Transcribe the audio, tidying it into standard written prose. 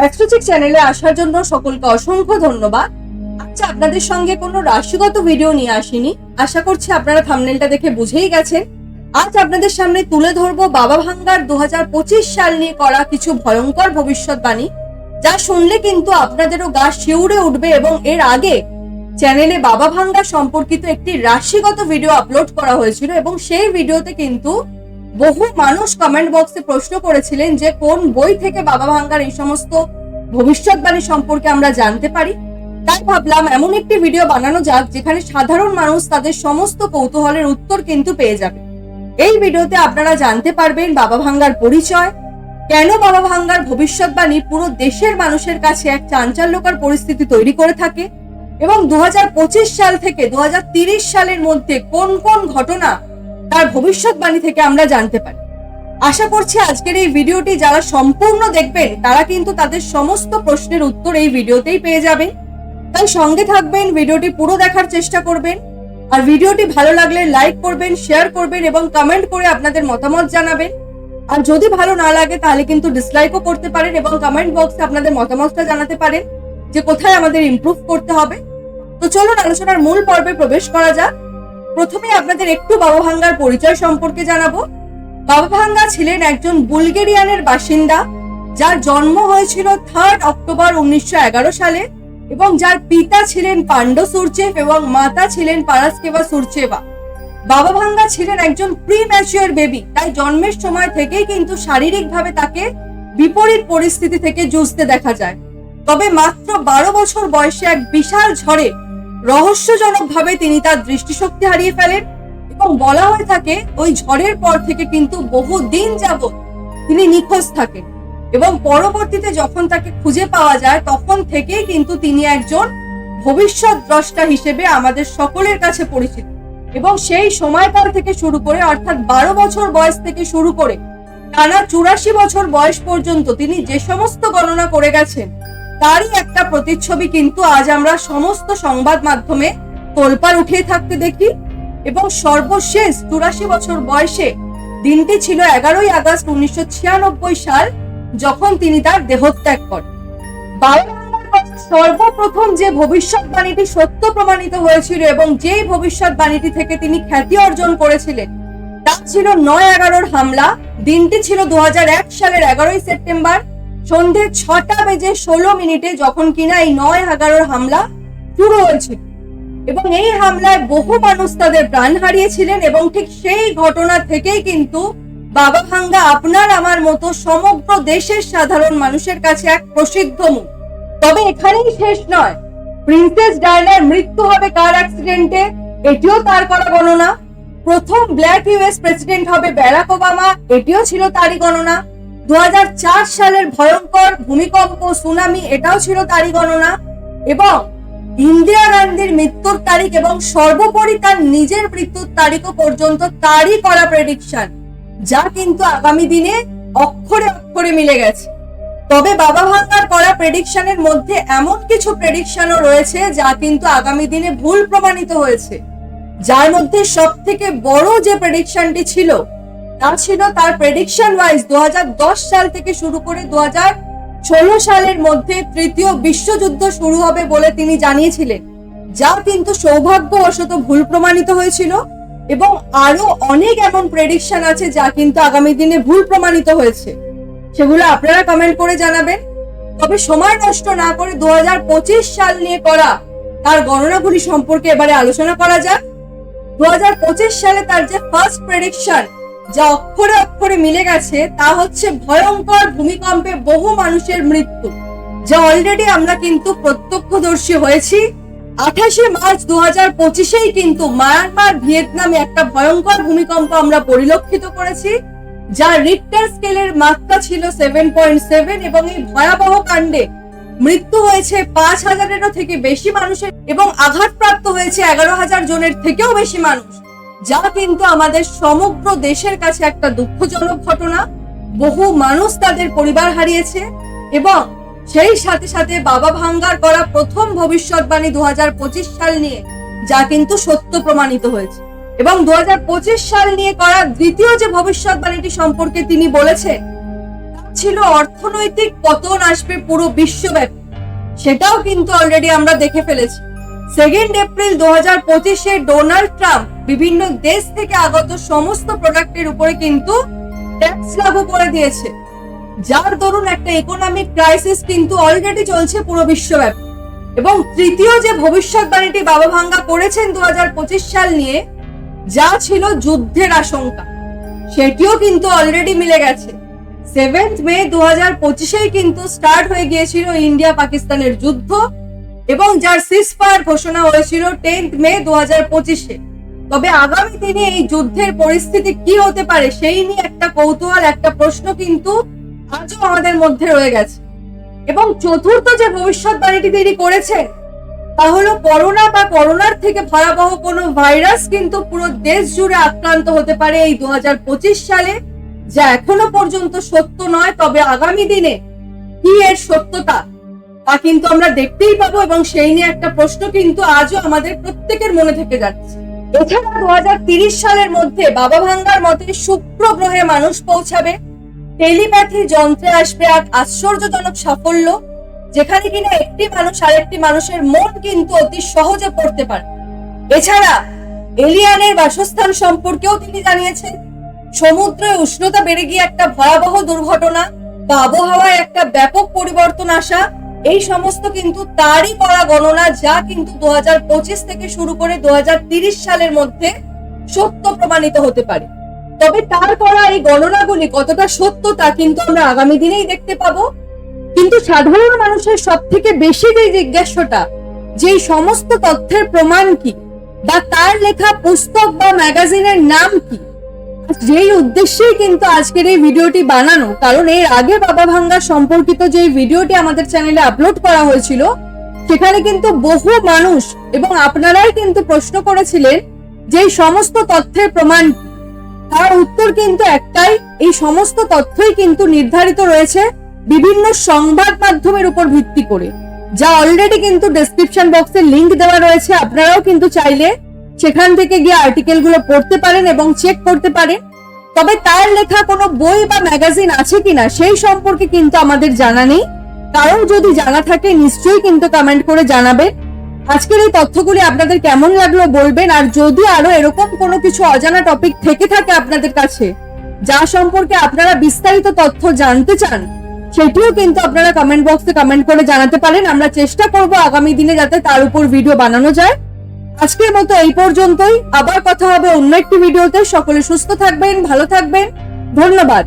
অ্যাস্ট্রোচিক চ্যানেলে আসার জন্য সকলকে অসংখ্য ধন্যবাদ। আচ্ছা, আপনাদের সঙ্গে কোনো রাশিগত ভিডিও নিয়ে আসিনি। আশা করছি আপনারা থাম্বনেলটা দেখে বুঝেই গেছেন। আজ আপনাদের সামনে তুলে ধরবো বাবা ভাঙ্গার 2025 সাল নিয়ে করা কিছু ভয়ঙ্কর ভবিষ্যৎবাণী, যা শুনলে কিন্তু আপনাদেরও গা শিউরে উঠবে। এবং এর আগে চ্যানেলে বাবা ভাঙ্গা সম্পর্কিত একটি রাশিগত ভিডিও আপলোড করা হয়েছিল এবং সেই ভিডিওতে কিন্তু বহু মানুষ কমেন্ট বক্সে প্রশ্ন করেছিলেন যে কোন বই থেকে বাবা ভাঙ্গার এই সমস্ত ভবিষ্যৎবাণী সম্পর্কে আমরা জানতে পারি। তাই ভাবলাম এমন একটি ভিডিও বানানো যাক যেখানে সাধারণ মানুষ তাদের সমস্ত কৌতূহলের উত্তর কিন্তু পেয়ে যাবে। এই ভিডিওতে আপনারা জানতে পারবেন বাবা ভাঙ্গার পরিচয়, কেন বাবা ভাঙ্গার ভবিষ্যৎবাণী পুরো দেশের মানুষের কাছে এক চাঞ্চল্যকর পরিস্থিতি তৈরি করে থাকে এবং 2025 সাল থেকে 2030 সালের মধ্যে কোন কোন ঘটনা তার ভবিষ্যৎবাণী থেকে আমরা জানতে পারি। আশা করছি আজকের এই ভিডিওটি যারা সম্পূর্ণ দেখবেন তারা কিন্তু তাদের সমস্ত প্রশ্নের উত্তর এই ভিডিওতেই পেয়ে যাবেন। তাই সঙ্গে থাকবেন, ভিডিওটি পুরো দেখার চেষ্টা করবেন। আর ভিডিওটি ভালো লাগলে লাইক করবেন, শেয়ার করবেন এবং কমেন্ট করে আপনাদের মতামত জানাবেন। আর যদি ভালো না লাগে তাহলে কিন্তু ডিসলাইকও করতে পারেন এবং কমেন্ট বক্সে আপনাদের মতামতটা জানাতে পারেন যে কোথায় আমাদের ইমপ্রুভ করতে হবে। তো চলুন আলোচনার মূল পর্বে প্রবেশ করা যাক। প্রথমে আপনাদের একটু বাবা ভাঙ্গার পরিচয় সম্পর্কে জানাবো। বাবা ভাঙ্গা ছিলেন একজন বুলগেরিয়ানের বাসিন্দা, যার জন্ম হয়েছিল 3 অক্টোবর 1911 সালে এবং যার পিতা ছিলেন পান্ডো সুরচেভ এবং মাতা ছিলেন পারাস্কেভা সুরচেভা। বাবা ভাঙ্গা ছিলেন একজন প্রিম্যাচিওর বেবি, তাই জন্মের সময় থেকেই কিন্তু শারীরিকভাবে তাকে বিপরীত পরিস্থিতি থেকে যুঝতে দেখা যায়। তবে মাত্র 12 বছর বয়সে এক বিশাল ঝড়ে রহস্যজনকভাবে তিনি তার দৃষ্টিশক্তি হারিয়ে ফেলেন এবং বলা হয়ে থাকে ওই ঝড়ের পর থেকে কিন্তু বহু দিন যাবত তিনি নিখোঁজ থাকেন এবং পরবর্তীতে যখন তাকে খুঁজে পাওয়া যায় তখন থেকেই কিন্তু তিনি একজন ভবিষ্যৎ দ্রষ্টা হিসেবে আমাদের সকলের কাছে পরিচিত। এবং সেই সময়কাল থেকে শুরু করে অর্থাৎ 12 বছর বয়স থেকে শুরু করে টানা 84 বছর বয়স পর্যন্ত তিনি যে সমস্ত গণনা করে গেছেন তারই একটা প্রতিচ্ছবি কিন্তু আজ আমরা সমস্ত সংবাদ মাধ্যমে তোলপাড় উঠিয়ে থাকতে দেখি। এবং সর্বশেষ 84 বছর বয়সে দিনটি ছিল 11ই আগস্ট 1996 সাল, যখন তিনি তার দেহত্যাগ করেন। সর্বপ্রথম যে ভবিষ্যৎবাণীটি সত্য প্রমাণিত হয়েছিল এবং যেই ভবিষ্যৎবাণীটি থেকে তিনি খ্যাতি অর্জন করেছিলেন তা ছিল 9/11 হামলা। দিনটি ছিল 2001 সালের 11ই সেপ্টেম্বর সন্ধে 6:16 যখন কিনা এই 9/11 হামলা শুরু হয়েছিল এবং এই হামলায় বহু মানুষ তাদের প্রাণ হারিয়েছিলেন। এবং ঠিক সেই ঘটনা থেকেই কিন্তু বাবা ভাঙ্গা আপনার আমার মতো সমগ্র দেশের সাধারণ মানুষের কাছে এক প্রসিদ্ধ মুখ। তবে এখানেই শেষ নয়। প্রিন্সেস ডায়ানার মৃত্যু হবে কার অ্যাক্সিডেন্টে, এটিও তার করা গণনা। প্রথম ব্ল্যাক ইউএস প্রেসিডেন্ট হবে ব্যারাক ওবামা, এটিও ছিল তারই গণনা। 2004 সালের ভয়ঙ্কর ভূমিকম্প সুনামি, এটাও ছিল তারই গণনা। এবং ইন্দিরা গান্ধীর মৃত্যুর তারিখ এবং সর্বোপরি তার নিজের মৃত্যুর তারিখও পর্যন্ত তারই করা প্রেডিকশন, যা কিন্তু আগামী দিনে অক্ষরে অক্ষরে মিলে গেছে। তবে বাবা ভাঙ্গার করা প্রেডিকশনের মধ্যে এমন কিছু প্রেডিকশনও রয়েছে যা কিন্তু আগামী দিনে ভুল প্রমাণিত হয়েছে। যার মধ্যে সব থেকে বড় যে প্রেডিকশনটি ছিল তা ছিল তার প্রেডিকশন ওয়াইজ 2010 সাল থেকে শুরু করে 2016 সালের মধ্যে তৃতীয় বিশ্বযুদ্ধ শুরু হবে বলে তিনি জানিয়েছিলেন, যা কিন্তু সৌভাগ্যবশত ভুল প্রমাণিত হয়েছিল। এবং আরো অনেক এমন প্রেডিকশন আছে যা কিন্তু আগামী দিনে ভুল প্রমাণিত হয়েছে, সেগুলো আপনারা কমেন্ট করে জানাবেন। তবে সময় নষ্ট না করে 2025 সাল নিয়ে করা তার গণনাগুলি সম্পর্কে এবারে আলোচনা করা যাক। 2025 সালে তার যে ফার্স্ট প্রেডিকশন যা অক্ষরে অক্ষরে মিলে গেছে তা হচ্ছে ভয়ঙ্কর ভূমিকম্পে বহু মানুষের মৃত্যু, যা অলরেডি আমরা কিন্তু প্রত্যক্ষদর্শী হয়েছি। 28 মার্চ 2025 কিন্তু মায়ানমার ভিয়েতনামে একটা ভয়ঙ্কর ভূমিকম্প আমরা পরিলক্ষিত করেছি, যার রিক্টার স্কেলের মাত্রা ছিল 7.7 এবং এই ভয়াবহ কাণ্ডে মৃত্যু হয়েছে 5,000-এরও থেকে বেশি মানুষের এবং আঘাতপ্রাপ্ত হয়েছে 11,000 জনের থেকেও বেশি মানুষ, যা কিন্তু আমাদের সমগ্র দেশের কাছে একটা দুঃখজনক ঘটনা। বহু মানুষ তাদের পরিবার হারিয়েছে এবং সেই সাথে সাথে বাবা ভাঙ্গার করা প্রথম ভবিষ্যৎবাণী 2025 সাল নিয়ে, যা কিন্তু সত্য প্রমাণিত হয়েছে। এবং 2025 সাল নিয়ে করা দ্বিতীয় যে ভবিষ্যৎবাণীটি সম্পর্কে তিনি বলেছেন ছিল অর্থনৈতিক পতন আসবে পুরো বিশ্বব্যাপী, সেটাও কিন্তু অলরেডি আমরা দেখে ফেলেছি। 2 এপ্রিল 2025-এ ডোনাল্ড ট্রাম্প বিভিন্ন দেশ থেকে আগত সমস্ত প্রোডাক্টের উপরে কিন্তু ট্যাক্স লাগু করে দিয়েছে, যার দরুন একটা ইকোনমিক ক্রাইসিস কিন্তু অলরেডি চলছে পুরো বিশ্বব্যাপী। এবং তৃতীয় যে ভবিষ্যৎবাণীটি বাবা ভাঙ্গা করেছেন 2025 সাল নিয়ে, যা ছিল যুদ্ধের আশঙ্কা, সেটিও কিন্তু অলরেডি মিলে গেছে। 7 মে 2025-এই কিন্তু স্টার্ট হয়ে গিয়েছিল ইন্ডিয়া পাকিস্তানের যুদ্ধ, এবং যার সিজফায়ার ঘোষণা হয়েছিল 10 মে 2025-এ। তবে আগামী দিনে এই যুদ্ধের পরিস্থিতি কি হতে পারে সেই নিয়ে একটা কৌতূহল, একটা প্রশ্ন কিন্তু আজও আমাদের মধ্যে রয়ে গেছে। এবং চতুর্থ যে ভবিষ্যৎবাণীটি তিনি করেছেন তা হলো করোনা বা করোনার থেকে ভয়াবহ কোনো ভাইরাস কিন্তু পুরো দেশ জুড়ে আক্রান্ত হতে পারে এই 2025 সালে, যা এখনো পর্যন্ত সত্য নয়। তবে আগামী দিনে কি এর সত্যতা তা কিন্তু আমরা দেখতেই পাবো, এবং সেই নিয়ে একটা প্রশ্ন কিন্তু আজও আমাদের প্রত্যেকের মনে থেকে যাচ্ছে। এছাড়া 2030 সালের মধ্যে বাবা ভাঙ্গার মতে শুক্র গ্রহে মানুষ পৌঁছাবে, টেলিপ্যাথি যন্ত্রে আসবে এক আশ্চর্যজনক সাফল্য, যেখানে কিনা একটি মানুষ আরেকটি মানুষের মন কিন্তু অতি সহজে পড়তে পারে। এছাড়া এলিয়ানের বাসস্থান সম্পর্কেও তিনি জানিয়েছেন। সমুদ্রে উষ্ণতা বেড়ে গিয়ে একটা ভয়াবহ দুর্ঘটনা বা আবহাওয়ায় একটা ব্যাপক পরিবর্তন আসা, এই সমস্ত কিন্তু তারই করা গণনা, যা কিন্তু 2025 থেকে শুরু করে 2030 সালের মধ্যে সত্য প্রমাণিত হতে পারে। তবে তার করা এই গণনাগুলি কতটা সত্য তা কিন্তু আমরা আগামী দিনেই দেখতে পাবো। কিন্তু সাধারণ মানুষের সব থেকে বেশি যে জিজ্ঞাসাটা, যে সমস্ত তথ্যের প্রমাণ কি, বা তার লেখা পুস্তক বা ম্যাগাজিনের নাম কি, যেই উদ্দেশ্যেই কিন্তু আজকের এই ভিডিওটি বানানো। কারণ এর আগে বাবা ভাঙ্গা সম্পর্কিত যে ভিডিওটি আমাদের চ্যানেলে আপলোড করা হয়েছিল, সেখানে কিন্তু বহু মানুষ এবং আপনারাই কিন্তু প্রশ্ন করেছিলেন যে সমস্ত তথ্যের প্রমাণ, তার উত্তর কিন্তু একটাই, এই সমস্ত তথ্যই কিন্তু নির্ধারিত রয়েছে বিভিন্ন সংবাদ মাধ্যমের উপর ভিত্তি করে, যা অলরেডি কিন্তু ডেসক্রিপশন বক্সে লিংক দেওয়া রয়েছে। আপনারাও কিন্তু চাইলে সেখান থেকে গিয়ে আর্টিকেল গুলো পড়তে পারেন এবং চেক করতে পারেন। তবে তার লেখা কোনো বই বা ম্যাগাজিন আছে কিনা সেই সম্পর্কে কিন্তু আমাদের জানা নেই। কারণ যদি জানা থাকে নিশ্চয়ই কিন্তু কমেন্ট করে জানাবেন। আজকের এই তথ্যগুলি আপনাদের কেমন লাগলো বলবেন, আর যদি আরো এরকম কোনো কিছু অজানা টপিক থেকে থাকে আপনাদের কাছে, যা সম্পর্কে আপনারা বিস্তারিত তথ্য জানতে চান, সেটিও কিন্তু আপনারা কমেন্ট বক্সে কমেন্ট করে জানাতে পারেন। আমরা চেষ্টা করব আগামী দিনে যাতে তার উপর ভিডিও বানানো যায়। আজকের মতো এই পর্যন্তই, আবার কথা হবে অন্য একটি ভিডিওতে। সকলে সুস্থ থাকবেন, ভালো থাকবেন, ধন্যবাদ।